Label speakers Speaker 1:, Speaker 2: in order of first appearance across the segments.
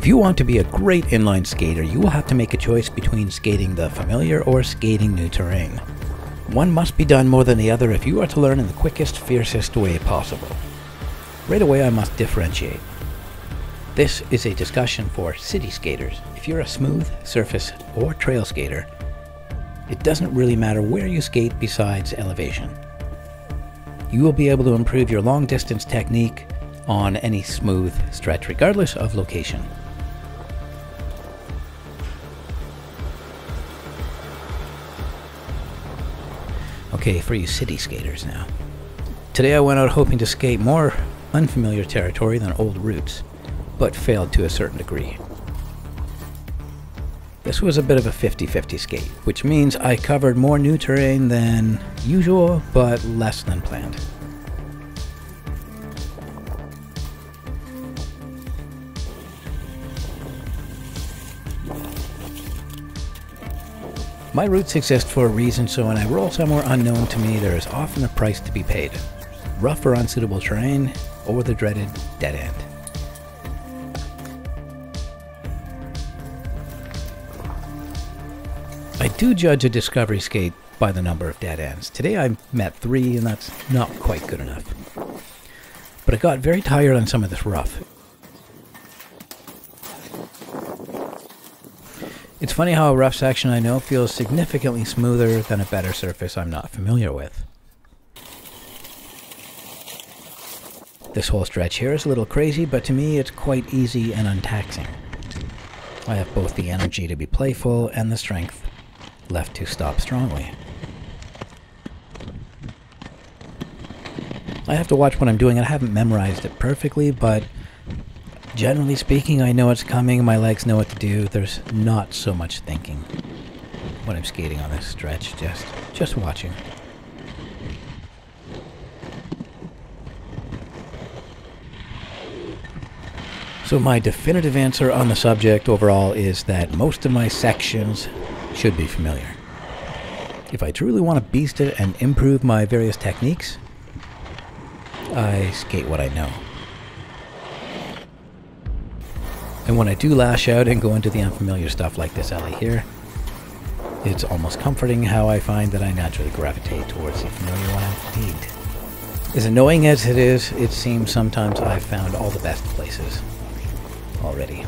Speaker 1: If you want to be a great inline skater, you will have to make a choice between skating the familiar or skating new terrain. One must be done more than the other if you are to learn in the quickest, fiercest way possible. Right away I must differentiate. This is a discussion for city skaters. If you're a smooth, surface, or trail skater, it doesn't really matter where you skate besides elevation. You will be able to improve your long distance technique on any smooth stretch regardless of location. Okay, for you city skaters now. Today I went out hoping to skate more unfamiliar territory than old routes, but failed to a certain degree. This was a bit of a 50-50 skate, which means I covered more new terrain than usual, but less than planned. My routes exist for a reason, so when I roll somewhere unknown to me, there is often a price to be paid. Rough or unsuitable terrain, or the dreaded dead end. I do judge a discovery skate by the number of dead ends. Today I met 3, and that's not quite good enough. But I got very tired on some of this rough. It's funny how a rough section I know feels significantly smoother than a better surface I'm not familiar with. This whole stretch here is a little crazy, but to me it's quite easy and untaxing. I have both the energy to be playful and the strength left to stop strongly. I have to watch what I'm doing. I haven't memorized it perfectly, but generally speaking, I know it's coming, my legs know what to do. There's not so much thinking when I'm skating on this stretch, just watching. So my definitive answer on the subject overall is that most of my sections should be familiar. If I truly want to beast it and improve my various techniques, I skate what I know. And when I do lash out and go into the unfamiliar stuff like this alley here, it's almost comforting how I find that I naturally gravitate towards the familiar when I'm fatigued. As annoying as it is, it seems sometimes I've found all the best places already.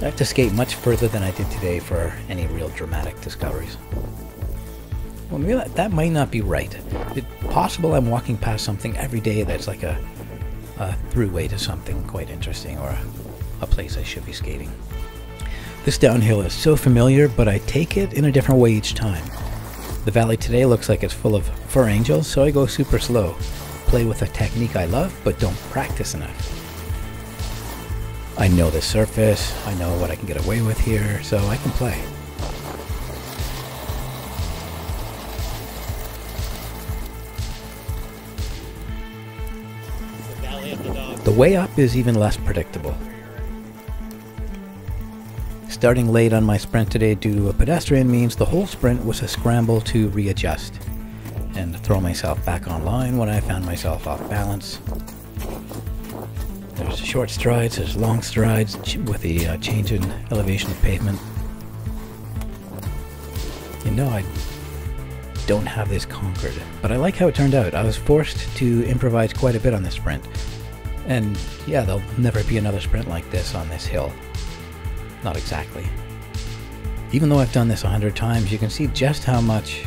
Speaker 1: I have to skate much further than I did today for any real dramatic discoveries. Well, maybe that might not be right. It's possible I'm walking past something every day that's like a throughway to something quite interesting, or a place I should be skating. This downhill is so familiar, but I take it in a different way each time. The valley today looks like it's full of fur angels, so I go super slow. Play with a technique I love, but don't practice enough. I know the surface, I know what I can get away with here, so I can play. The way up is even less predictable. Starting late on my sprint today due to a pedestrian means the whole sprint was a scramble to readjust and throw myself back on line when I found myself off balance. There's short strides, there's long strides with the change in elevation of pavement. You know, I don't have this conquered, but I like how it turned out. I was forced to improvise quite a bit on this sprint. And yeah, there'll never be another sprint like this on this hill. Not exactly. Even though I've done this 100 times, you can see just how much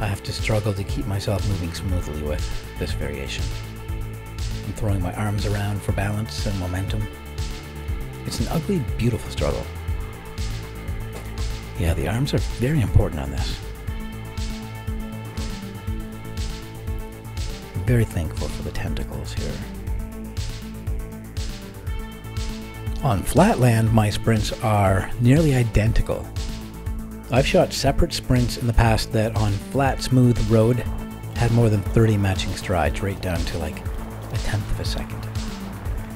Speaker 1: I have to struggle to keep myself moving smoothly with this variation. I'm throwing my arms around for balance and momentum. It's an ugly, beautiful struggle. Yeah, the arms are very important on this. I'm very thankful for the tentacles here. On flat land, my sprints are nearly identical. I've shot separate sprints in the past that on flat, smooth road had more than 30 matching strides, right down to like a tenth of a second.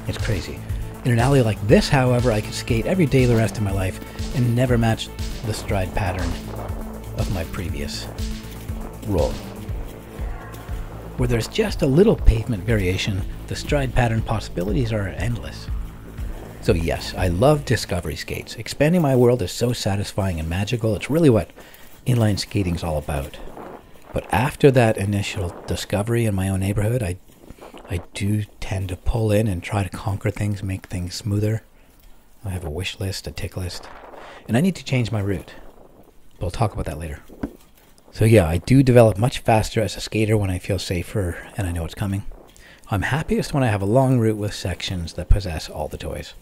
Speaker 1: It's crazy. In an alley like this, however, I could skate every day the rest of my life and never match the stride pattern of my previous roll. Where there's just a little pavement variation, the stride pattern possibilities are endless. So yes, I love discovery skates. Expanding my world is so satisfying and magical. It's really what inline skating is all about. But after that initial discovery in my own neighborhood, I do tend to pull in and try to conquer things, make things smoother. I have a wish list, a tick list, and I need to change my route. We'll talk about that later. So yeah, I do develop much faster as a skater when I feel safer and I know it's coming. I'm happiest when I have a long route with sections that possess all the toys.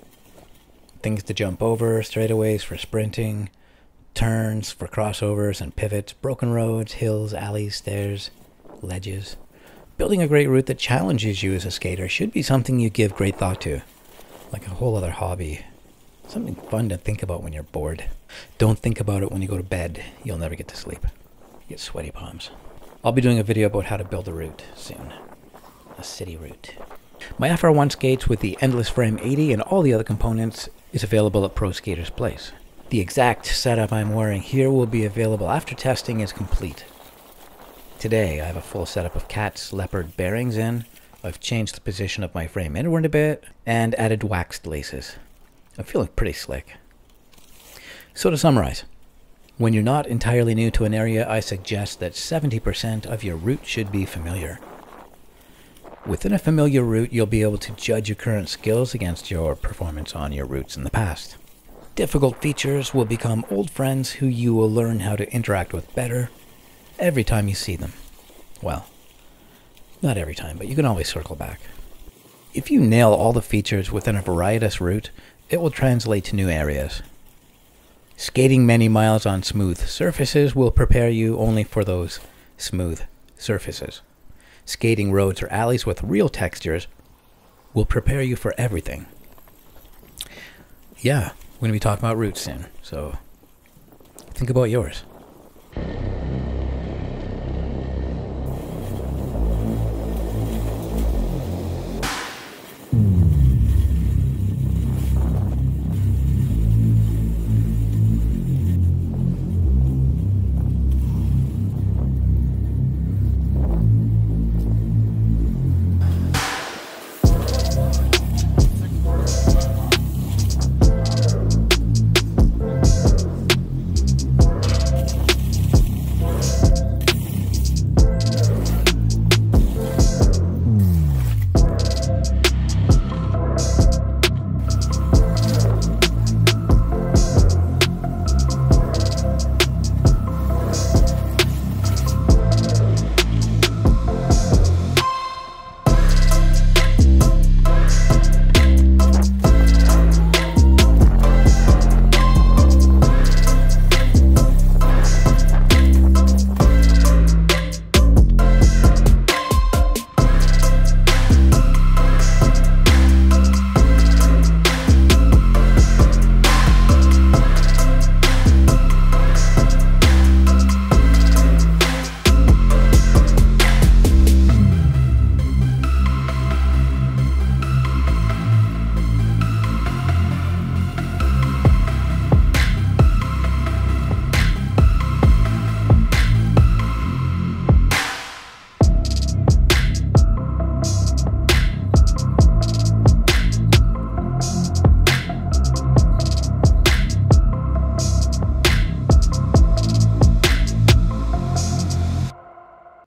Speaker 1: Things to jump over, straightaways for sprinting, turns for crossovers and pivots, broken roads, hills, alleys, stairs, ledges. Building a great route that challenges you as a skater should be something you give great thought to, like a whole other hobby. Something fun to think about when you're bored. Don't think about it when you go to bed. You'll never get to sleep. You get sweaty palms. I'll be doing a video about how to build a route soon. A city route. My FR1 skates with the Endless Frame 80 and all the other components is available at Pro Skater's Place. The exact setup I'm wearing here will be available after testing is complete. Today I have a full setup of Cat's Leopard bearings in. I've changed the position of my frame inward a bit and added waxed laces. I'm feeling pretty slick. So to summarize, when you're not entirely new to an area, I suggest that 70% of your route should be familiar. Within a familiar route, you'll be able to judge your current skills against your performance on your routes in the past. Difficult features will become old friends who you will learn how to interact with better every time you see them. Well, not every time, but you can always circle back. If you nail all the features within a varietous route, it will translate to new areas. Skating many miles on smooth surfaces will prepare you only for those smooth surfaces. Skating roads or alleys with real textures will prepare you for everything. Yeah, we're going to be talking about routes soon, so think about yours.